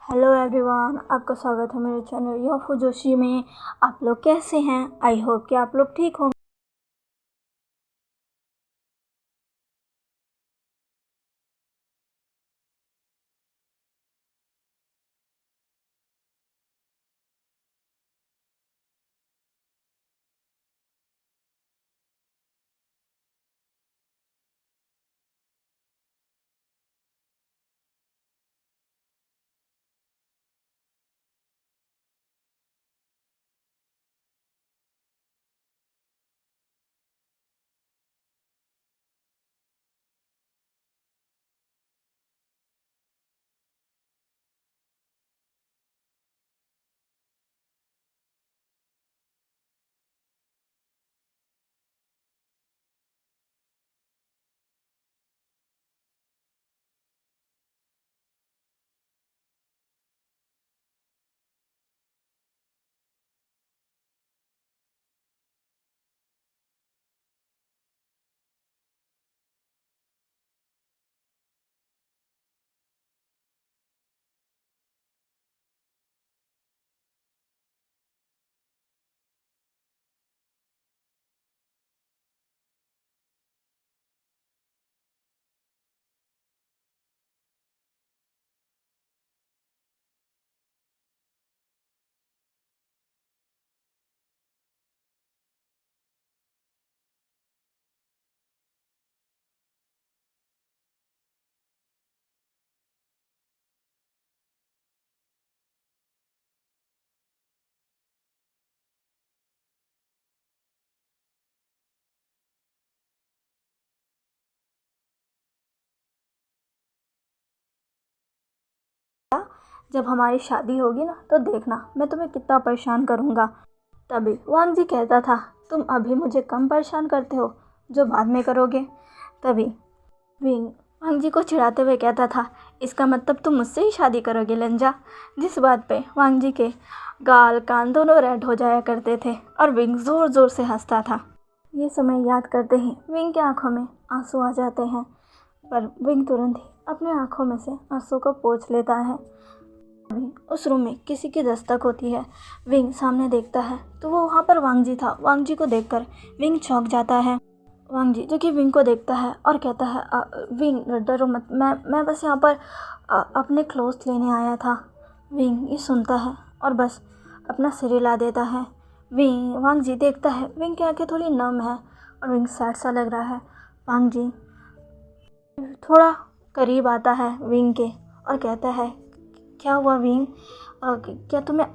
Hello everyone, आपका स्वागत है मेरे चैनल योफो जोशी में। आप लोग कैसे हैं? आई होप कि आप लोग ठीक होंगे। जब हमारी शादी होगी ना तो देखना मैं तुम्हें कितना परेशान करूँगा। तभी वांग जी कहता था, तुम अभी मुझे कम परेशान करते हो जो बाद में करोगे। तभी विंग वांग जी को चिढ़ाते हुए कहता था, इसका मतलब तुम मुझसे ही शादी करोगे लंजा। जिस बात पे वांग जी के गाल कान दोनों रेड हो जाया करते थे और विंग ज़ोर ज़ोर से हंसता था। ये समय याद करते ही विंग की आंखों में आंसू आ जाते हैं, पर विंग तुरंत ही अपने आंखों में से आंसू को पोंछ लेता है। अभी उस रूम में किसी की दस्तक होती है। विंग सामने देखता है तो वो वहाँ पर वांग जी था। वांग जी को देखकर विंग चौंक जाता है। वांग जी जो कि विंग को देखता है और कहता है, विंग डरो मत, मैं बस यहाँ पर अपने क्लोथ्स लेने आया था। विंग ये सुनता है और बस अपना सिर हिला देता है। वांग जी देखता है विंग की आंखें थोड़ी नम है और विंग सैड सा लग रहा है। वांग जी थोड़ा करीब आता है विंग के और कहता है, क्या हुआ विंग, क्या तुम्हें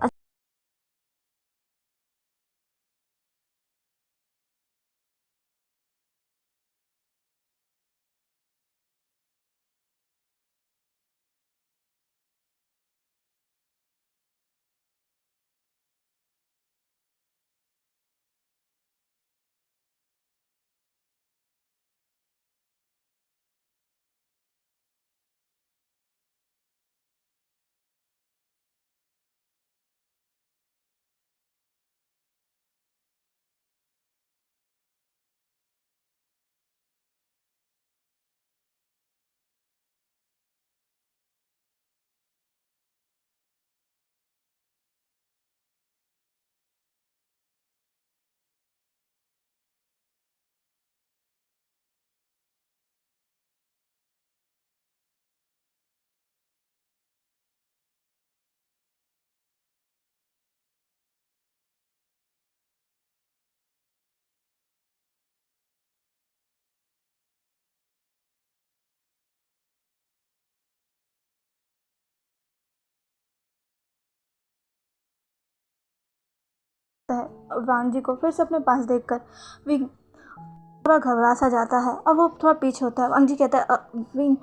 है? वांग जी को फिर से अपने पास देखकर विंग थोड़ा घबरा सा जाता है और वो थोड़ा पीछे होता है। वांग जी कहता है, विंग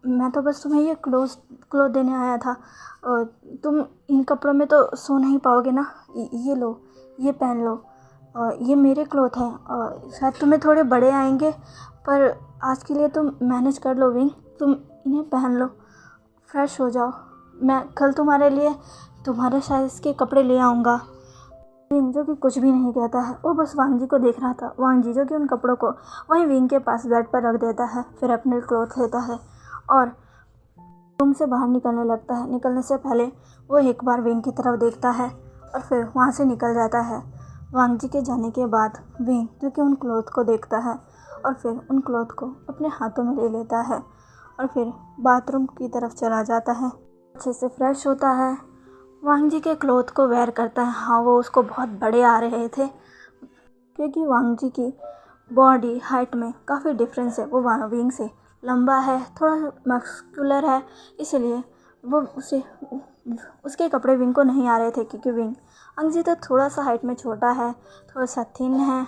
मैं तो बस तुम्हें ये क्लोथ देने आया था, तुम इन कपड़ों में तो सो नहीं पाओगे ना, ये लो, ये पहन लो, ये मेरे क्लोथ हैं और शायद तुम्हें थोड़े बड़े आएंगे, पर आज के लिए तुम मैनेज कर लो विंग, तुम इन्हें पहन लो, फ्रेश हो जाओ, मैं कल तुम्हारे लिए तुम्हारे साइज़ के कपड़े ले आऊँगा। विंग जो कि कुछ भी नहीं कहता है, वो बस वांग जी को देख रहा था। वांग जी जो कि उन कपड़ों को वहीं विंग के पास बेड पर रख देता है, फिर अपने क्लोथ लेता है और रूम से बाहर निकलने लगता है। निकलने से पहले वो एक बार विंग की तरफ देखता है और फिर वहाँ से निकल जाता है। वांग जी के जाने के बाद विंग जो कि उन क्लॉथ को देखता है और फिर उन क्लॉथ को अपने हाथों में ले लेता है और फिर बाथरूम की तरफ चला जाता है। अच्छे से फ्रेश होता है, वांग जी के क्लॉथ को वेयर करता है। हाँ, वो उसको बहुत बड़े आ रहे थे क्योंकि वांग जी की बॉडी हाइट में काफ़ी डिफरेंस है। वो विंग से लंबा है, थोड़ा मस्कुलर है, इसलिए वो उसके कपड़े विंग को नहीं आ रहे थे क्योंकि वांग जी तो थोड़ा सा हाइट में छोटा है, थोड़ा सा थिन है।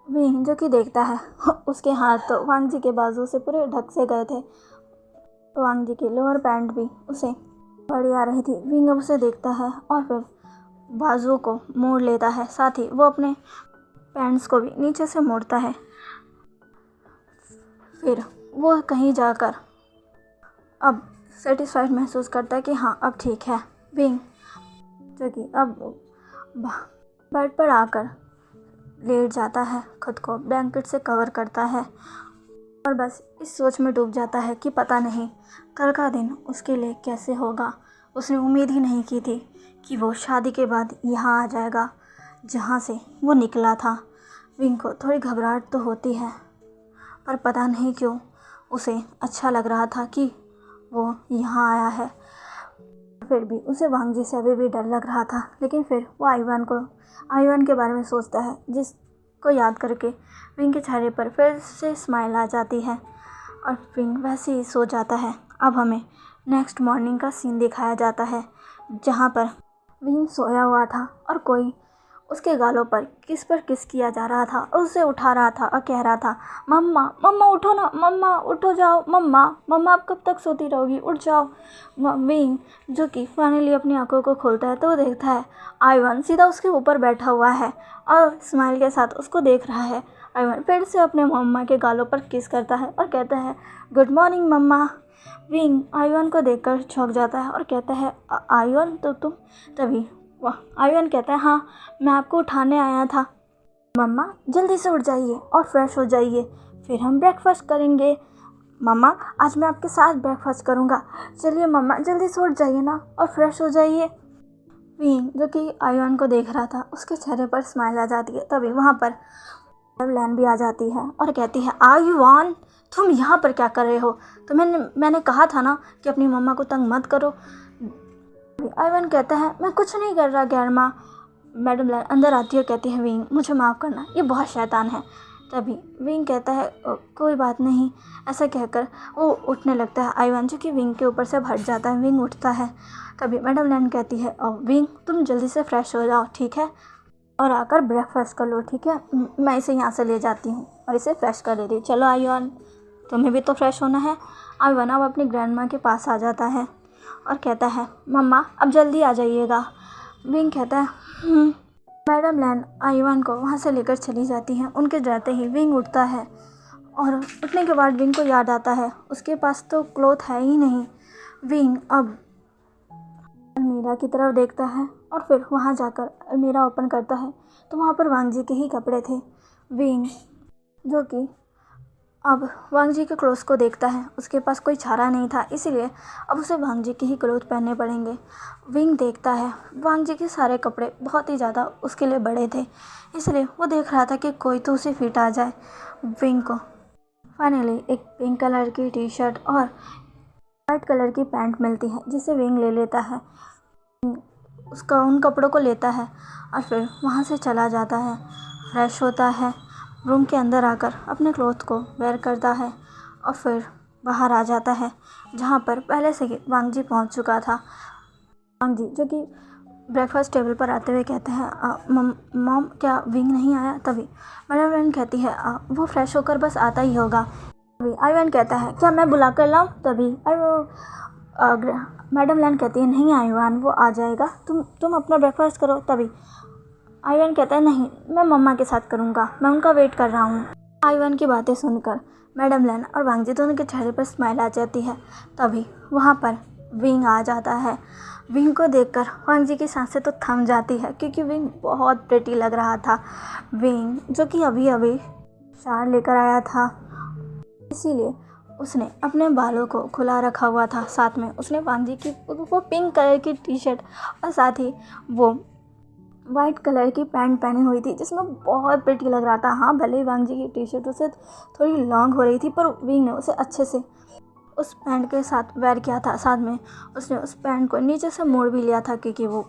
विंग जो कि देखता है उसके हाथ तो वांग जी के बाजू से पूरे ढक से गए थे। वांग जी की लोअर पैंट भी उसे बड़ी आ रही थी। विंग अब उसे देखता है और फिर बाजुओं को मोड़ लेता है, साथ ही वो अपने पैंट्स को भी नीचे से मोड़ता है। फिर वो कहीं जाकर अब सेटिस्फाइड महसूस करता है कि हाँ अब ठीक है। विंग जो कि अब बेड पर आकर लेट जाता है, खुद को ब्लैंकेट से कवर करता है और बस इस सोच में डूब जाता है कि पता नहीं कल का दिन उसके लिए कैसे होगा। उसने उम्मीद ही नहीं की थी कि वो शादी के बाद यहाँ आ जाएगा जहाँ से वो निकला था। विंग को थोड़ी घबराहट तो होती है, पर पता नहीं क्यों उसे अच्छा लग रहा था कि वो यहाँ आया है। फिर भी उसे वांग जी से अभी भी डर लग रहा था, लेकिन फिर वो आईवान के बारे में सोचता है, जिसको याद करके विंग के चेहरे पर फिर से स्माइल आ जाती है और विंग वैसे ही सो जाता है। अब हमें नेक्स्ट मॉर्निंग का सीन दिखाया जाता है जहाँ पर विंग सोया हुआ था और कोई उसके गालों पर किस किया जा रहा था और उसे उठा रहा था और कह रहा था, मम्मा मम्मा उठो ना, मम्मा उठो जाओ, मम्मा मम्मा आप कब तक सोती रहोगी, उठ जाओ। विंग जो कि फाइनली अपनी आंखों को खोलता है तो वो देखता है आईवान सीधा उसके ऊपर बैठा हुआ है और स्माइल के साथ उसको देख रहा है। आईवान फिर से अपने मम्मा के गालों पर किस करता है और कहता है, गुड मॉर्निंग मम्मा। विंग आईवान को देखकर चौंक जाता है और कहता है, आईवान तो तुम। तभी आईवान कहता है, हाँ मैं आपको उठाने आया था। मम्मा जल्दी से उठ जाइए और फ्रेश हो जाइए, फिर हम ब्रेकफास्ट करेंगे। मम्मा आज मैं आपके साथ ब्रेकफास्ट करूँगा, चलिए मम्मा जल्दी से उठ जाइए ना और फ्रेश हो जाइए। विंग जो कि आईवान को देख रहा था उसके चेहरे पर स्माइल आ जाती है। तभी वहाँ पर लैन भी आ जाती है और कहती है, आईवान तुम यहाँ पर क्या कर रहे हो? तो मैंने कहा था ना कि अपनी मम्मा को तंग मत करो। आईवान कहता है, मैं कुछ नहीं कर रहा ग्रैंडमा। मैडम लैन अंदर आती है और कहती है, विंग मुझे माफ़ करना, ये बहुत शैतान है। तभी विंग कहता है, कोई बात नहीं। ऐसा कहकर वो उठने लगता है। आईवान जो कि विंग के ऊपर से हट जाता है। विंग उठता है। तभी मैडम लैन कहती है, विंग तुम जल्दी से फ्रेश हो जाओ, ठीक है, और आकर ब्रेकफास्ट कर लो, ठीक है। मैं इसे यहाँ से ले जाती हूँ और इसे फ्रेश कर देती हूँ। चलो आईवान तुम्हें भी तो फ्रेश होना है। आईवान अब अपनी ग्रैंडमा के पास आ जाता है और कहता है, मम्मा अब जल्दी आ जाइएगा। विंग कहता है मैडम लैन आईवान को वहाँ से लेकर चली जाती हैं। उनके जाते ही विंग उठता है और उठने के बाद विंग को याद आता है उसके पास तो क्लॉथ है ही नहीं। विंग अब अलमीरा की तरफ देखता है और फिर वहाँ जाकर अलमीरा ओपन करता है तो वहाँ पर वांग जी के ही कपड़े थे। विंग जो कि अब वांग जी के क्लोथ्स को देखता है, उसके पास कोई चारा नहीं था, इसीलिए अब उसे वांग जी के ही क्लोथ पहनने पड़ेंगे। विंग देखता है वांग जी के सारे कपड़े बहुत ही ज़्यादा उसके लिए बड़े थे, इसलिए वो देख रहा था कि कोई तो उसे फिट आ जाए। विंग को फाइनली एक पिंक कलर की टी शर्ट और वाइट कलर की पैंट मिलती है, जिसे विंग ले लेता है। उसका उन कपड़ों को लेता है और फिर वहाँ से चला जाता है, फ्रेश होता है, रूम के अंदर आकर अपने क्लॉथ को वेयर करता है और फिर बाहर आ जाता है जहाँ पर पहले से ही वांग जी पहुँच चुका था। वांग जी जो कि ब्रेकफास्ट टेबल पर आते हुए कहते हैं, मॉम क्या विंग नहीं आया? तभी मैडम लैन कहती है, वो फ्रेश होकर बस आता ही होगा। तभी आईवान कहता है, क्या मैं बुला कर लाऊँ? तभी मैडम लैन कहती है, नहीं आईवान वो आ जाएगा, तुम अपना ब्रेकफास्ट करो। तभी आईवान कहता है, नहीं मैं मम्मा के साथ करूँगा, मैं उनका वेट कर रहा हूँ। आईवान की बातें सुनकर मैडम लैन और वांग जी दोनों के चेहरे पर स्माइल आ जाती है। तभी वहाँ पर विंग आ जाता है। विंग को देखकर वांग जी की सांसें तो थम जाती है क्योंकि विंग बहुत प्रेटी लग रहा था। विंग जो कि अभी अभी शार लेकर आया था, इसीलिए उसने अपने बालों को खुला रखा हुआ था। साथ में उसने वांग जी की वो पिंक कलर की टी शर्ट और साथ ही वो वाइट कलर की पैंट पहनी हुई थी, जिसमें बहुत प्रिटी लग रहा था। हाँ, भले ही वांग जी की टी शर्ट उसे थोड़ी लॉन्ग हो रही थी, पर विंग ने उसे अच्छे से उस पैंट के साथ वेयर किया था। साथ में उसने उस पैंट को नीचे से मोड़ भी लिया था, क्योंकि वो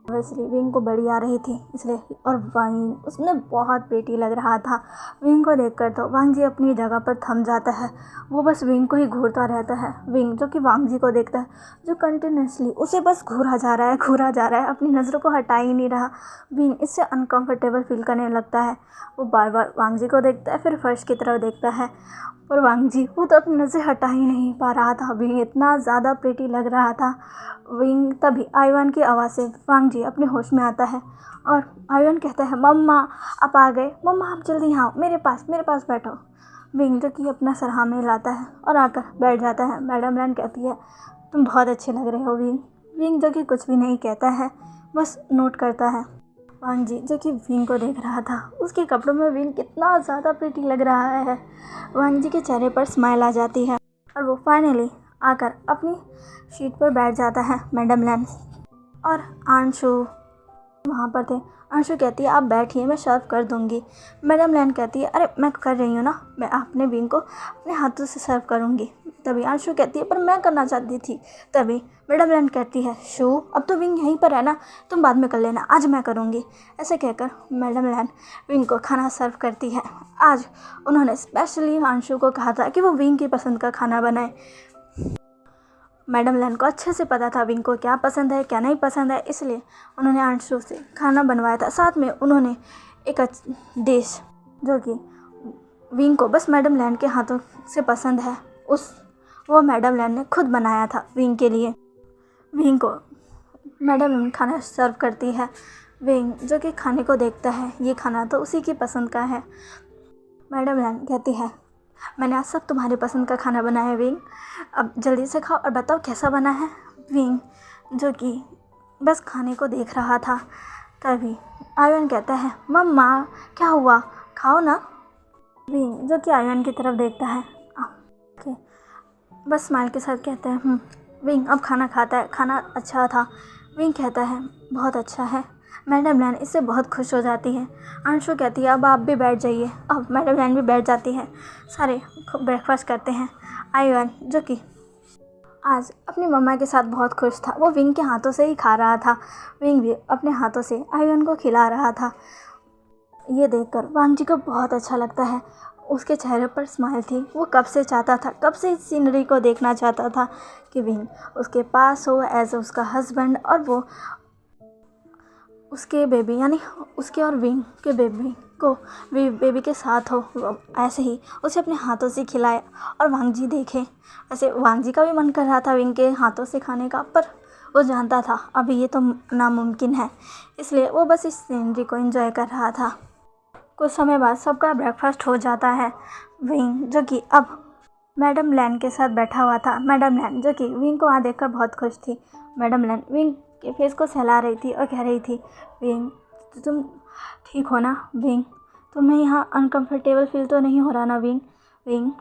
ऑब्वियसली विंग को बड़ी आ रही थी इसलिए। और वांग उसमें बहुत प्रिटी लग रहा था। विंग को देखकर तो वांग जी अपनी जगह पर थम जाता है। वो बस विंग को ही घूरता रहता है। विंग जो कि वांग जी को देखता है, जो कंटिन्यूसली उसे बस घूरा जा रहा है, घूरा जा रहा है, अपनी नज़रों को हटा ही नहीं रहा। विंग इससे अनकंफर्टेबल फील करने लगता है। वो बार बार वांग जी को देखता है, फिर फर्श की तरफ देखता है। और वांग जी वो तो अपनी नज़र हटा ही नहीं पा रहा था। विंग इतना ज़्यादा प्रिटी लग रहा था। विंग तभी आयवान की आवाज़ से वांग जी अपने होश में आता है और आयवान कहता है, मम्मा आप आ गए, मम्मा आप जल्दी यहाँ आओ, मेरे पास बैठो। विंग जो कि अपना सर हाँ में लाता है और आकर बैठ जाता है। मैडम लैन कहती है, तुम बहुत अच्छे लग रहे हो विंग। विंग जो कि कुछ भी नहीं कहता है, बस नोट करता है। वांग जी जो कि विंग को देख रहा था, उसके कपड़ों में विंग कितना ज़्यादा प्रिटी लग रहा है। वांग जी के चेहरे पर स्माइल आ जाती है और वो फाइनली आकर अपनी सीट पर बैठ जाता है। मैडम लैन और आंशु वहाँ पर थे। अंशु कहती है, आप बैठिए, मैं सर्व कर दूँगी। मैडम लैन कहती है, अरे मैं कर रही हूँ ना, मैं अपने विंग को अपने हाथों से सर्व करूँगी। तभी अंशु कहती है, पर मैं करना चाहती थी। तभी मैडम लैन कहती है, शू अब तो विंग यहीं पर है ना, तुम बाद में कर लेना, आज मैं करूँगी। ऐसे कहकर मैडम लैन विंग को खाना सर्व करती है। आज उन्होंने स्पेशली अंशु को कहा था कि वो विंग की पसंद का खाना बनाए। मैडम लैन को अच्छे से पता था विंग को क्या पसंद है क्या नहीं पसंद है, इसलिए उन्होंने अंशु से खाना बनवाया था। साथ में उन्होंने एक डिश जो कि विंग को बस मैडम लैन के हाथों से पसंद है, वो मैडम लैन ने खुद बनाया था विंग के लिए। विंग को मैडम लैन खाना सर्व करती है। विंग जो कि खाने को देखता है, ये खाना तो उसी की पसंद का है। मैडम लैन कहती है, मैंने आज सब तुम्हारे पसंद का खाना बनाया है विंग, अब जल्दी से खाओ और बताओ कैसा बना है। विंग जो कि बस खाने को देख रहा था। तभी आयन कहता है, मम्मा क्या हुआ, खाओ ना। विंग जो कि आयन की तरफ देखता है, ओके, बस स्माइल के साथ कहता है, विंग अब खाना खाता है, खाना अच्छा था। विंग कहता है, बहुत अच्छा है। मैडम लैन इससे बहुत खुश हो जाती है। अंशु कहती है, अब आप भी बैठ जाइए। अब मैडम लैन भी बैठ जाती है। सारे ब्रेकफास्ट करते हैं। आयन जो कि आज अपनी मम्मा के साथ बहुत खुश था, वो विंग के हाथों से ही खा रहा था। विंग भी अपने हाथों से आयन को खिला रहा था। ये देखकर वांग जी को बहुत अच्छा लगता है। उसके चेहरे पर स्माइल थी। वो कब से चाहता था, कब से इस सीनरी को देखना चाहता था कि विंग उसके पास हो एज उसका हस्बैंड, और वो उसके बेबी यानी उसके और विंग के बेबी को बेबी के साथ हो, ऐसे ही उसे अपने हाथों से खिलाए और वांग जी देखे। ऐसे वांग जी का भी मन कर रहा था विंग के हाथों से खाने का, पर वो जानता था अभी ये तो नामुमकिन है, इसलिए वो बस इस सीनरी को एंजॉय कर रहा था। कुछ समय बाद सबका ब्रेकफास्ट हो जाता है। विंग जो कि अब मैडम लैन के साथ बैठा हुआ था। मैडम लैन जो कि विंग को वहाँ देखकर बहुत खुश थी। मैडम लैन विंग के फेस को सहला रही थी और कह रही थी, विंग तुम ठीक हो ना विंग, तुम्हें यहाँ अनकंफर्टेबल फील तो नहीं हो रहा ना विंग। विंग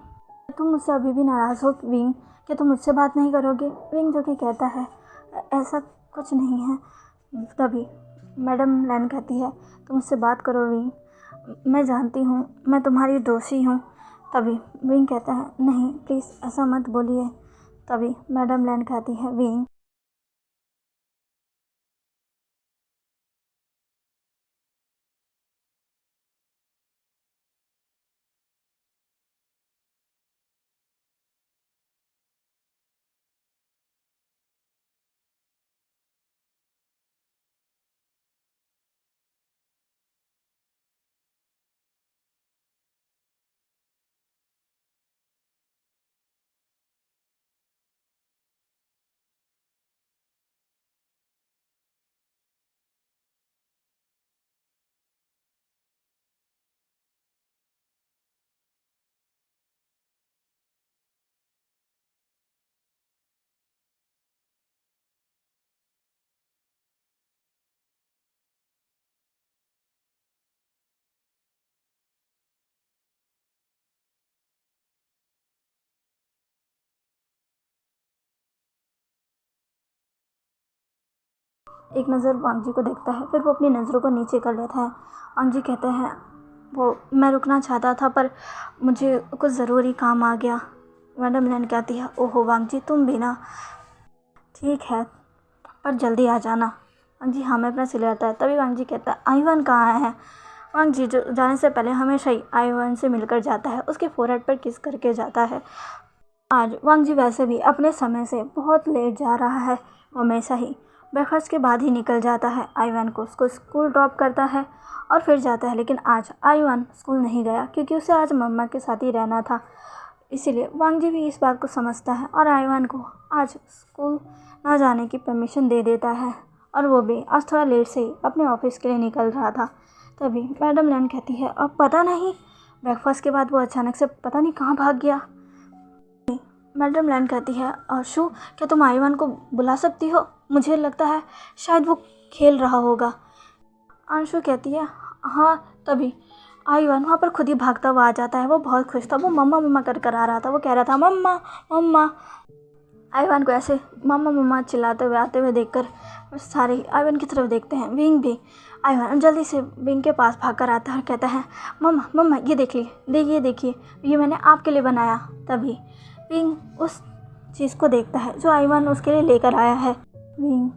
तुम मुझसे अभी भी नाराज़ हो विंग, क्या तुम मुझसे बात नहीं करोगे। विंग जो कि कहता है, ऐसा कुछ नहीं है। तभी मैडम लैन कहती है, तुम मुझसे बात करो विंग, मैं जानती हूँ मैं तुम्हारी दोषी हूँ। तभी विंग कहता है, नहीं प्लीज़ ऐसा मत बोलिए। तभी मैडम लैन कहती है, विंग एक नज़र वांग जी को देखता है, फिर वो अपनी नज़रों को नीचे कर लेता है। वांग जी कहते हैं वो मैं रुकना चाहता था पर मुझे कुछ ज़रूरी काम आ गया। मैडम लैन कहती है ओहो वांग जी तुम भी ना, ठीक है पर जल्दी आ जाना। वांग जी हाँ मैं अपना सिले आता है। तभी वांग जी कहता है आईवान कहाँ है। वांग जी जो जाने से पहले हमेशा ही आईवान से मिलकर जाता है, उसके फोrehead पर किस करके जाता है। आज वांग जी वैसे भी अपने समय से बहुत लेट जा रहा है, हमेशा ही ब्रेकफास्ट के बाद ही निकल जाता है। आईवान को उसको स्कूल ड्रॉप करता है और फिर जाता है, लेकिन आज आईवान स्कूल नहीं गया क्योंकि उसे आज मम्मा के साथ ही रहना था। इसीलिए वांग जी भी इस बात को समझता है और आईवान को आज स्कूल ना जाने की परमिशन दे देता है। और वो भी आज थोड़ा लेट से ही अपने ऑफिस के लिए निकल रहा था। तभी मैडम लैन कहती है अब पता नहीं ब्रेकफास्ट के बाद वो अचानक से पता नहीं कहाँ भाग गया। मैडम लैन कहती है शू क्या तुम आईवान को बुला सकती हो, मुझे लगता है शायद वो खेल रहा होगा। अंशु कहती है हाँ। तभी आईवान वहाँ पर खुद ही भागता हुआ आ जाता है। वो बहुत खुश था, वो मम्मा मम्मा कर आ रहा था, वो कह रहा था मम्मा मम्मा। आईवान को ऐसे मम्मा मम्मा चिल्लाते हुए आते हुए देखकर सारे आईवान की तरफ देखते हैं। विंग भी आईवान जल्दी से विंग के पास भाग कर आता है और कहता है मम्मा मम्मा ये देखिए देखिए ये मैंने आपके लिए बनाया। तभी विंग उस चीज़ को देखता है जो आईवान उसके लिए लेकर आया है। विंग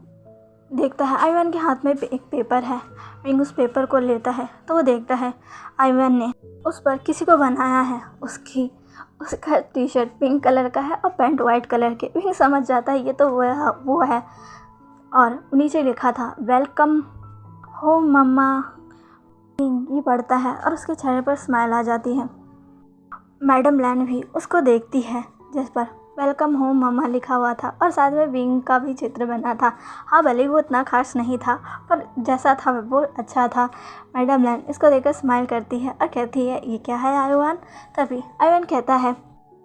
देखता है आईवान के हाथ में एक पेपर है। विंग उस पेपर को लेता है तो वो देखता है आईवान ने उस पर किसी को बनाया है। उसका टी शर्ट पिंक कलर का है और पैंट वाइट कलर के। विंग समझ जाता है ये तो वो है और नीचे लिखा था वेलकम होम मम्मा। विंग ये पढ़ता है और उसके चेहरे पर स्माइल आ जाती है। मैडम लैन भी उसको देखती है जिस पर वेलकम होम मम्मा लिखा हुआ था और साथ में विंग का भी चित्र बना था। हाँ भले वो इतना खास नहीं था पर जैसा था वो अच्छा था। मैडम लैन इसको देखकर स्माइल करती है और कहती है ये क्या है आईवान। तभी आईवान कहता है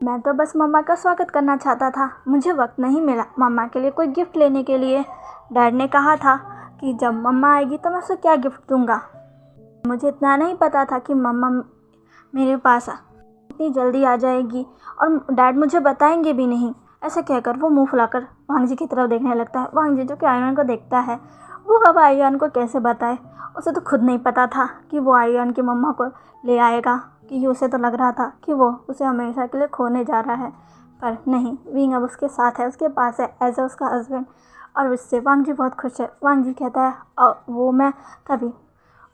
मैं तो बस मम्मा का स्वागत करना चाहता था, मुझे वक्त नहीं मिला मम्मा के लिए कोई गिफ्ट लेने के लिए। डैड ने कहा था कि जब मम्मा आएगी तो मैं उसे क्या गिफ्ट दूँगा। मुझे इतना नहीं पता था कि मम्मा मेरे पास इतनी जल्दी आ जाएगी और डैड मुझे बताएंगे भी नहीं। ऐसे कहकर वो मुंह फुलाकर वांग जी की तरफ देखने लगता है। वांग जी जो कि आईवान को देखता है वो अब आईवान को कैसे बताए, उसे तो खुद नहीं पता था कि वो आईवान की मम्मा को ले आएगा, कि उसे तो लग रहा था कि वो उसे हमेशा के लिए खोने जा रहा है। पर नहीं, विंग अब उसके साथ है, उसके पास है एज ए उसका हस्बैंड और उससे वांग जी बहुत खुश है। वांग जी कहता है वो मैं। तभी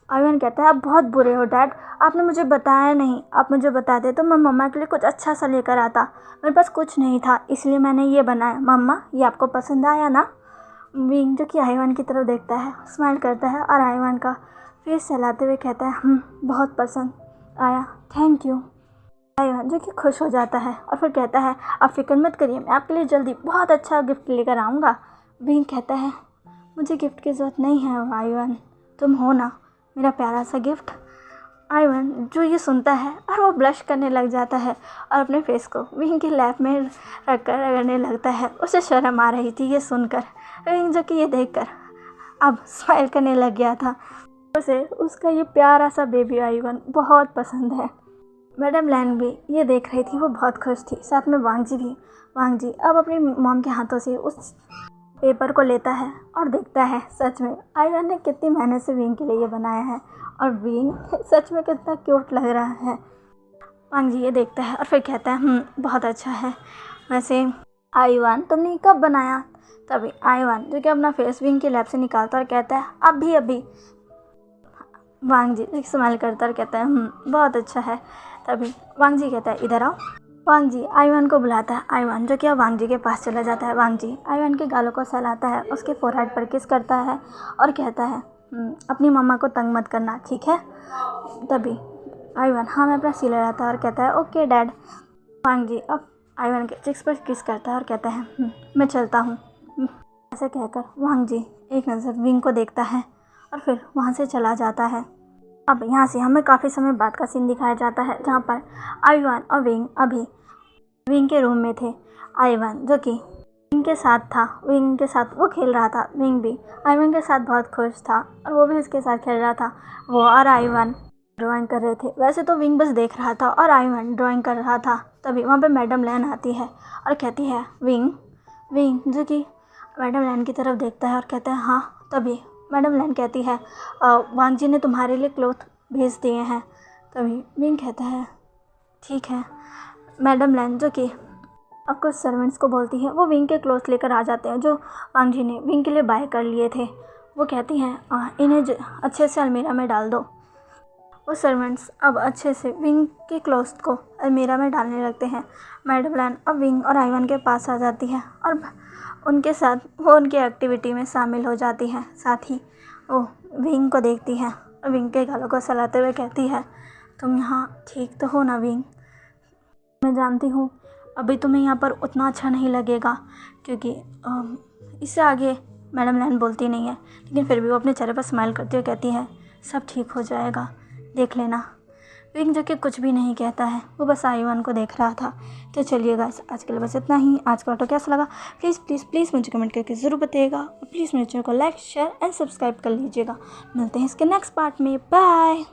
आईवान कहता है आप बहुत बुरे हो डैड, आपने मुझे बताया नहीं, आप मुझे बताते तो मैं मम्मा के लिए कुछ अच्छा सा लेकर आता। मेरे पास कुछ नहीं था इसलिए मैंने ये बनाया। मम्मा ये आपको पसंद आया ना। विंग जो कि आईवान की तरफ देखता है, स्माइल करता है और आईवान का फेस सहलाते हुए कहता है बहुत पसंद आया, थैंक यू। आईवान जो कि खुश हो जाता है और फिर कहता है आप फिक्र मत करिए, मैं आपके लिए जल्दी बहुत अच्छा गिफ्ट लेकर आऊँगा। विंग कहता है मुझे गिफ्ट की ज़रूरत नहीं है आईवान, तुम हो ना मेरा प्यारा सा गिफ्ट। आईवान जो ये सुनता है और वो ब्लश करने लग जाता है और अपने फेस को विंग के लैप में रख कर रगड़ने लगता है। उसे शर्म आ रही थी ये सुनकर। विंग जो कि ये देखकर अब स्माइल करने लग गया था। उसे उसका ये प्यारा सा बेबी आईवान बहुत पसंद है। मैडम लैन भी ये देख रही थी, वो बहुत खुश थी, साथ में वांग जी भी। वांग जी अब अपनी मॉम के हाथों से उस पेपर को लेता है और देखता है सच में आईवान ने कितनी मेहनत से विंग के लिए ये बनाया है और विंग सच में कितना क्यूट लग रहा है। वांग जी ये देखता है और फिर कहता है बहुत अच्छा है। वैसे आईवान तुमने कब बनाया। तभी आईवान जो कि अपना फेस विंग के लैब से निकालता और कहता है अभी। वांग जी इस्तेमाल करता और कहता है बहुत अच्छा है। तभी वांग जी कहता है इधर आओ। वांग जी आईवान को बुलाता है। आईवान जो कि अब वांग जी के पास चला जाता है। वांग जी आईवान के गालों को सहलाता है, उसके फोरहेड पर किस करता है और कहता है अपनी मम्मा को तंग मत करना, ठीक है। तभी आईवान हाँ मैं अपना सिले रहता है और कहता है ओके डैड। वांग जी अब आईवान के चिक्स पर किस करता है और कहता है मैं चलता हूँ। ऐसे कहकर वांग जी एक नज़र विंग को देखता है और फिर वहाँ से चला जाता है। अब यहाँ से हमें काफ़ी समय बाद का सीन दिखाया जाता है जहाँ पर आईवान और विंग अभी विंग के रूम में थे। आईवान जो कि विंग के साथ था, विंग के साथ वो खेल रहा था। विंग भी आईवान के साथ बहुत खुश था और वो भी उसके साथ खेल रहा था। वो और आईवान ड्राइंग कर रहे थे। वैसे तो विंग बस देख रहा था और आईवान ड्राइंग कर रहा था। तभी वहाँ पे मैडम लैन आती है और कहती है विंग जो कि मैडम लैन की तरफ देखता है और कहता है हाँ। तभी मैडम लैन कहती है वांग जी ने तुम्हारे लिए क्लॉथ भेज दिए हैं। तभी विंग कहता है ठीक है। मैडम लैन जो कि अब कुछ सर्वेंट्स को बोलती है, वो विंग के क्लॉथ लेकर आ जाते हैं जो वांग जी ने विंग के लिए बाय कर लिए थे। वो कहती हैं इन्हें अच्छे से अलमीरा में डाल दो। वो सर्वेंट्स अब अच्छे से विंग के क्लॉथ्स को अलमीरा में डालने लगते हैं। मैडम लैन अब विंग और आइवन के पास आ जाती है और उनके साथ वो उनकी एक्टिविटी में शामिल हो जाती है। साथ ही वो विंग को देखती है और विंग के गालों को सहलाते हुए कहती है तुम यहाँ ठीक तो हो ना विंग? मैं जानती हूँ अभी तुम्हें यहाँ पर उतना अच्छा नहीं लगेगा, क्योंकि इससे आगे मैडम लैन बोलती नहीं है, लेकिन फिर भी वो अपने चेहरे पर स्माइल करती हुए कहती है सब ठीक हो जाएगा, देख लेना। विंग जो कि कुछ भी नहीं कहता है, वो बस आइवन को देख रहा था। तो चलिए गाइस, आज के लिए बस इतना ही। आज का ऑटो कैसा लगा प्लीज़ प्लीज़ प्लीज़ मुझे कमेंट करके ज़रूर बताइएगा और प्लीज़ मेरे चैनल को लाइक शेयर एंड सब्सक्राइब कर लीजिएगा। मिलते हैं इसके नेक्स्ट पार्ट में। बाय।